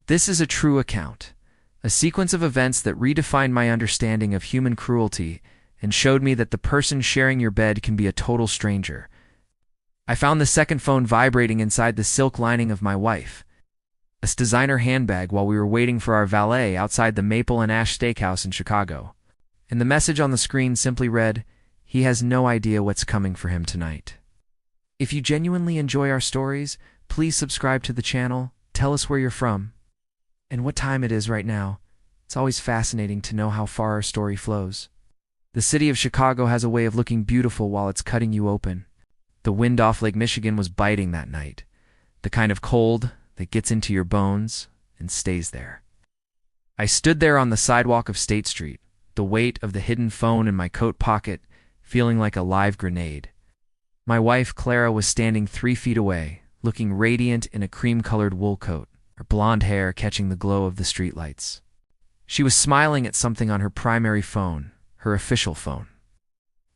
This is a true account, a sequence of events that redefined my understanding of human cruelty and showed me that the person sharing your bed can be a total stranger. I found the second phone vibrating inside the silk lining of my wife, a designer handbag, while we were waiting for our valet outside the Maple and Ash Steakhouse in Chicago. And the message on the screen simply read, "He has no idea what's coming for him tonight." If you genuinely enjoy our stories, please subscribe to the channel, tell us where you're from, and what time it is right now. It's always fascinating to know how far our story flows. The city of Chicago has a way of looking beautiful while it's cutting you open. The wind off Lake Michigan was biting that night, the kind of cold that gets into your bones and stays there. I stood there on the sidewalk of State Street, the weight of the hidden phone in my coat pocket, feeling like a live grenade. My wife, Clara, was standing 3 feet away, looking radiant in a cream-colored wool coat, her blonde hair catching the glow of the streetlights. She was smiling at something on her primary phone, her official phone.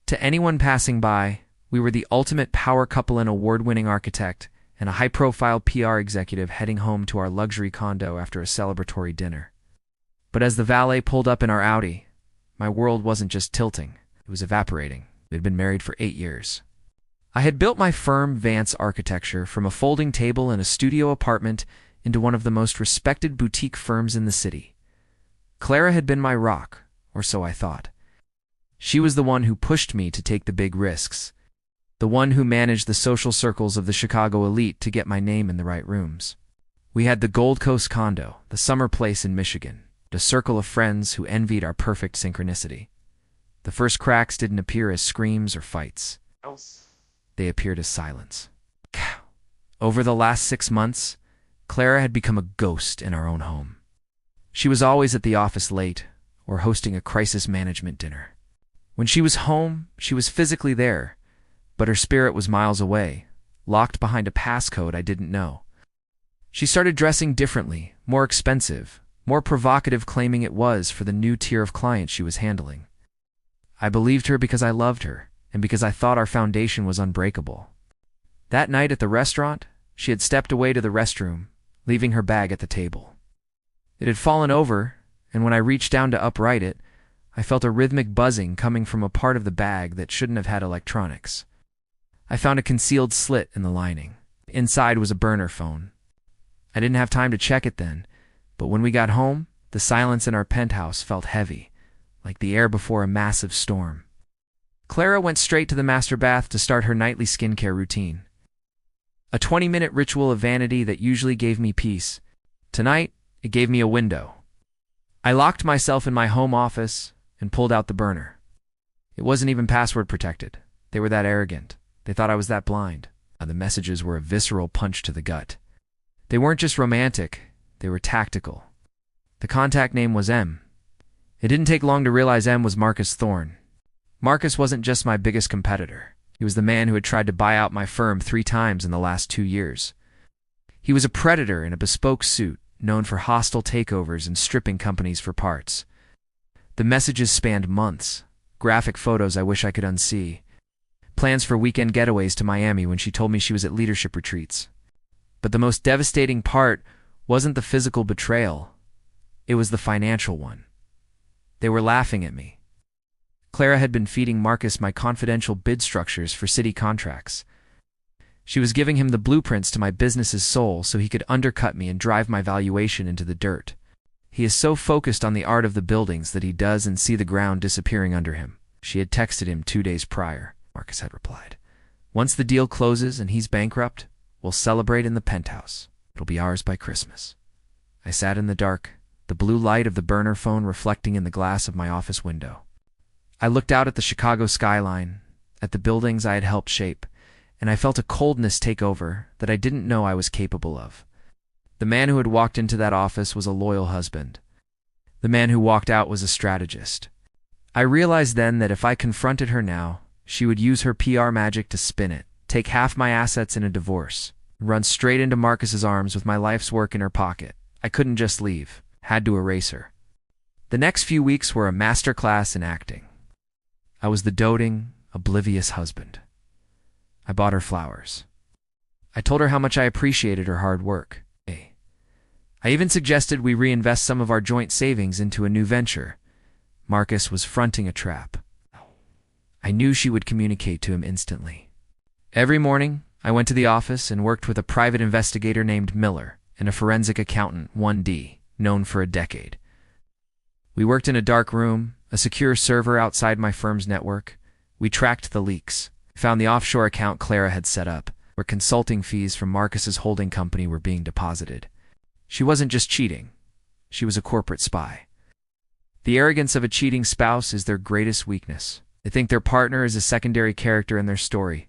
To anyone passing by, we were the ultimate power couple, an award-winning architect and a high-profile PR executive heading home to our luxury condo after a celebratory dinner. But as the valet pulled up in our Audi, my world wasn't just tilting, it was evaporating. We had been married for 8 years. I had built my firm, Vance Architecture, from a folding table in a studio apartment into one of the most respected boutique firms in the city. Clara had been my rock, or so I thought. She was the one who pushed me to take the big risks, the one who managed the social circles of the Chicago elite to get my name in the right rooms. We had the Gold Coast condo, the summer place in Michigan, a circle of friends who envied our perfect synchronicity. The first cracks didn't appear as screams or fights. They appeared as silence. Over the last 6 months, Clara had become a ghost in our own home. She was always at the office late or hosting a crisis management dinner. When she was home, she was physically there, but her spirit was miles away, locked behind a passcode I didn't know. She started dressing differently, more expensive, more provocative, claiming it was for the new tier of clients she was handling. I believed her because I loved her, and because I thought our foundation was unbreakable. That night at the restaurant, she had stepped away to the restroom, leaving her bag at the table. It had fallen over, and when I reached down to upright it, I felt a rhythmic buzzing coming from a part of the bag that shouldn't have had electronics. I found a concealed slit in the lining. Inside was a burner phone. I didn't have time to check it then, but when we got home, the silence in our penthouse felt heavy, like the air before a massive storm. Clara went straight to the master bath to start her nightly skincare routine. A 20-minute ritual of vanity that usually gave me peace. Tonight, it gave me a window. I locked myself in my home office and pulled out the burner. It wasn't even password protected. They were that arrogant. They thought I was that blind. The messages were a visceral punch to the gut. They weren't just romantic, they were tactical. The contact name was M. It didn't take long to realize M was Marcus Thorne. Marcus wasn't just my biggest competitor. He was the man who had tried to buy out my firm 3 times in the last 2 years. He was a predator in a bespoke suit, known for hostile takeovers and stripping companies for parts. The messages spanned months, graphic photos I wish I could unsee, plans for weekend getaways to Miami when she told me she was at leadership retreats. But the most devastating part wasn't the physical betrayal, it was the financial one. They were laughing at me. Clara had been feeding Marcus my confidential bid structures for city contracts. She was giving him the blueprints to my business's soul so he could undercut me and drive my valuation into the dirt. He is so focused on the art of the buildings that he doesn't see the ground disappearing under him. She had texted him 2 days prior. Marcus had replied, "Once the deal closes and he's bankrupt, we'll celebrate in the penthouse. It'll be ours by Christmas." I sat in the dark, the blue light of the burner phone reflecting in the glass of my office window. I looked out at the Chicago skyline, at the buildings I had helped shape, and I felt a coldness take over that I didn't know I was capable of. The man who had walked into that office was a loyal husband. The man who walked out was a strategist. I realized then that if I confronted her now, she would use her PR magic to spin it, take half my assets in a divorce, and run straight into Marcus's arms with my life's work in her pocket. I couldn't just leave, had to erase her. The next few weeks were a masterclass in acting. I was the doting, oblivious husband. I bought her flowers. I told her how much I appreciated her hard work. I even suggested we reinvest some of our joint savings into a new venture. Marcus was fronting a trap. I knew she would communicate to him instantly. Every morning, I went to the office and worked with a private investigator named Miller and a forensic accountant, 1D, known for a decade. We worked in a dark room, a secure server outside my firm's network. We tracked the leaks, found the offshore account Clara had set up, where consulting fees from Marcus's holding company were being deposited. She wasn't just cheating. She was a corporate spy. The arrogance of a cheating spouse is their greatest weakness. They think their partner is a secondary character in their story.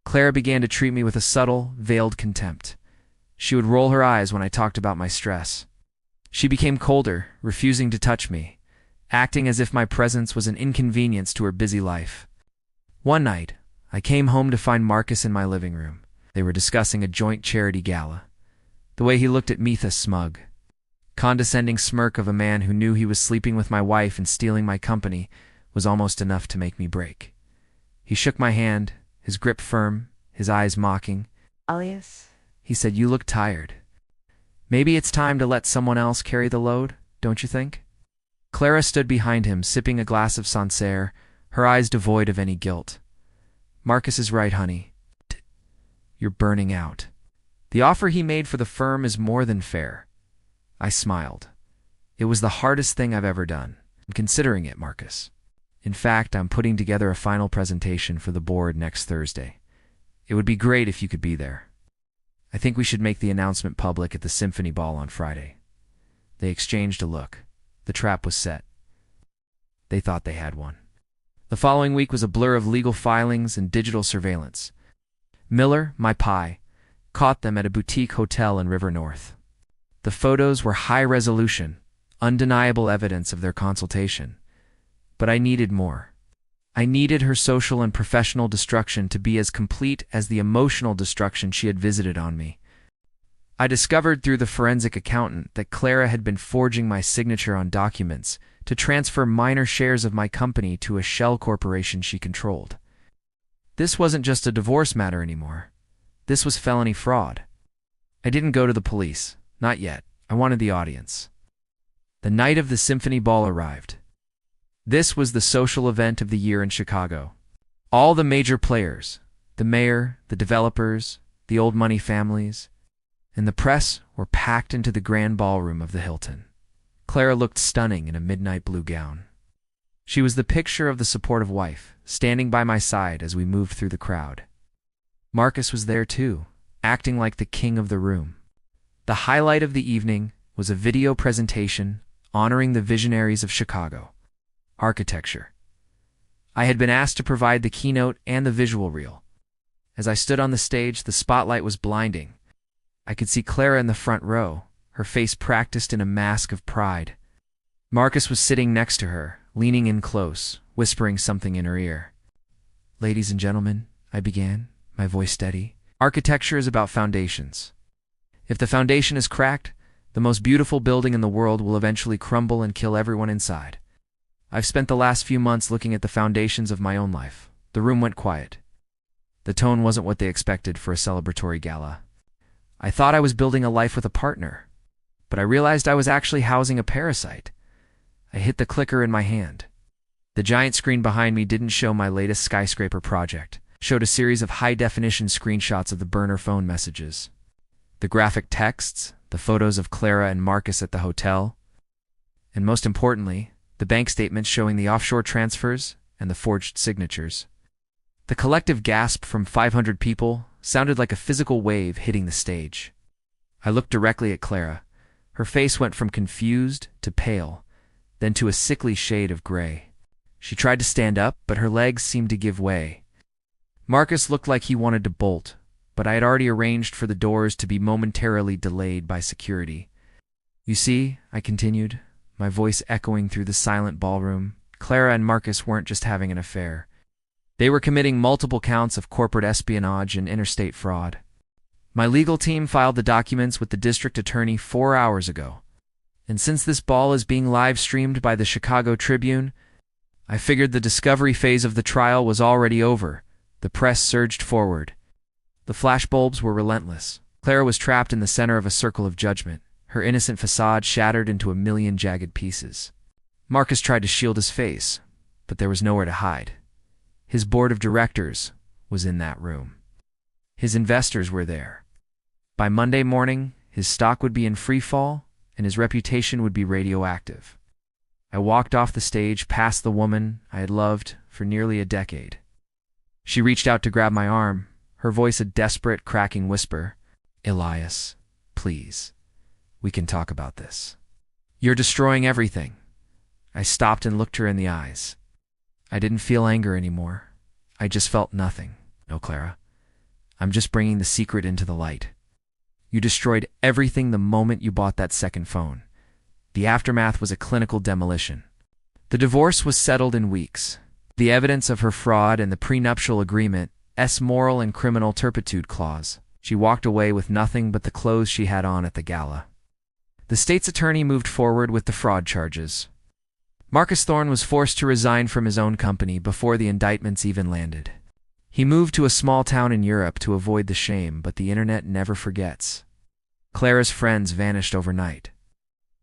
Clara began to treat me with a subtle, veiled contempt. She would roll her eyes when I talked about my stress. She became colder, refusing to touch me, acting as if my presence was an inconvenience to her busy life. One night, I came home to find Marcus in my living room. They were discussing a joint charity gala. The way he looked at me, the smug, condescending smirk of a man who knew he was sleeping with my wife and stealing my company, was almost enough to make me break. He shook my hand, his grip firm, his eyes mocking. Alias? He said, "You look tired. Maybe it's time to let someone else carry the load, don't you think?" Clara stood behind him, sipping a glass of Sancerre, her eyes devoid of any guilt. "Marcus is right, honey. You're burning out. The offer he made for the firm is more than fair." I smiled. "It was the hardest thing I've ever done. I'm considering it, Marcus. In fact, I'm putting together a final presentation for the board next Thursday. It would be great if you could be there. I think we should make the announcement public at the Symphony Ball on Friday." They exchanged a look. The trap was set. They thought they had one. The following week was a blur of legal filings and digital surveillance. Miller, my pie, caught them at a boutique hotel in River North. The photos were high resolution, undeniable evidence of their consultation. But I needed more. I needed her social and professional destruction to be as complete as the emotional destruction she had visited on me. I discovered through the forensic accountant that Clara had been forging my signature on documents to transfer minor shares of my company to a shell corporation she controlled. This wasn't just a divorce matter anymore. This was felony fraud. I didn't go to the police. Not yet. I wanted the audience. The night of the Symphony Ball arrived. This was the social event of the year in Chicago. All the major players, the mayor, the developers, the old money families, and the press were packed into the grand ballroom of the Hilton. Clara looked stunning in a midnight blue gown. She was the picture of the supportive wife, standing by my side as we moved through the crowd. Marcus was there too, acting like the king of the room. The highlight of the evening was a video presentation honoring the visionaries of Chicago. Architecture. I had been asked to provide the keynote and the visual reel. As I stood on the stage, the spotlight was blinding. I could see Clara in the front row, her face practiced in a mask of pride. Marcus was sitting next to her, leaning in close, whispering something in her ear. "Ladies and gentlemen," I began, my voice steady, "architecture is about foundations. If the foundation is cracked, the most beautiful building in the world will eventually crumble and kill everyone inside. I've spent the last few months looking at the foundations of my own life." The room went quiet. The tone wasn't what they expected for a celebratory gala. I thought I was building a life with a partner, but I realized I was actually housing a parasite. I hit the clicker in my hand. The giant screen behind me didn't show my latest skyscraper project, showed a series of high-definition screenshots of the burner phone messages. The graphic texts, the photos of Clara and Marcus at the hotel, and most importantly, the bank statements showing the offshore transfers and the forged signatures. The collective gasp from 500 people sounded like a physical wave hitting the stage. I looked directly at Clara. Her face went from confused to pale, then to a sickly shade of gray. She tried to stand up, but her legs seemed to give way. Marcus looked like he wanted to bolt, but I had already arranged for the doors to be momentarily delayed by security. "You see," I continued, my voice echoing through the silent ballroom, "Clara and Marcus weren't just having an affair. They were committing multiple counts of corporate espionage and interstate fraud. My legal team filed the documents with the district attorney 4 hours ago. And since this ball is being live-streamed by the Chicago Tribune, I figured the discovery phase of the trial was already over." The press surged forward. The flashbulbs were relentless. Clara was trapped in the center of a circle of judgment. her innocent facade shattered into a million jagged pieces. Marcus tried to shield his face, but there was nowhere to hide. His board of directors was in that room. His investors were there. By Monday morning, his stock would be in free fall, and his reputation would be radioactive. I walked off the stage past the woman I had loved for nearly a decade. She reached out to grab my arm, her voice a desperate, cracking whisper. "Elias, please, we can talk about this. You're destroying everything." I stopped and looked her in the eyes. I didn't feel anger anymore. I just felt nothing. "No, Clara. I'm just bringing the secret into the light. You destroyed everything the moment you bought that second phone. The aftermath was a clinical demolition. The divorce was settled in weeks. The evidence of her fraud and the prenuptial agreement's moral and criminal turpitude clause. She walked away with nothing but the clothes she had on at the gala. The state's attorney moved forward with the fraud charges. Marcus Thorne was forced to resign from his own company before the indictments even landed. He moved to a small town in Europe to avoid the shame, but the internet never forgets. Clara's friends vanished overnight.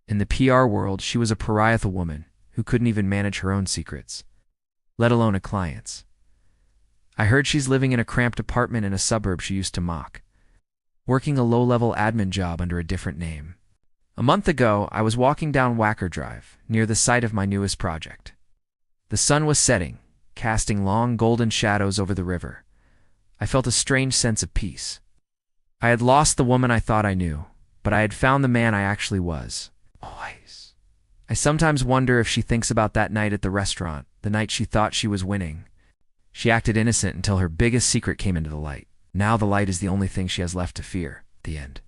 In the PR world, she was a pariah woman who couldn't even manage her own secrets, let alone a client's. I heard she's living in a cramped apartment in a suburb she used to mock, working a low-level admin job under a different name. A month ago, I was walking down Wacker Drive, near the site of my newest project. The sun was setting, casting long golden shadows over the river. I felt a strange sense of peace. I had lost the woman I thought I knew, but I had found the man I actually was. Always. I sometimes wonder if she thinks about that night at the restaurant, the night she thought she was winning. She acted innocent until her biggest secret came into the light. Now the light is the only thing she has left to fear. The end.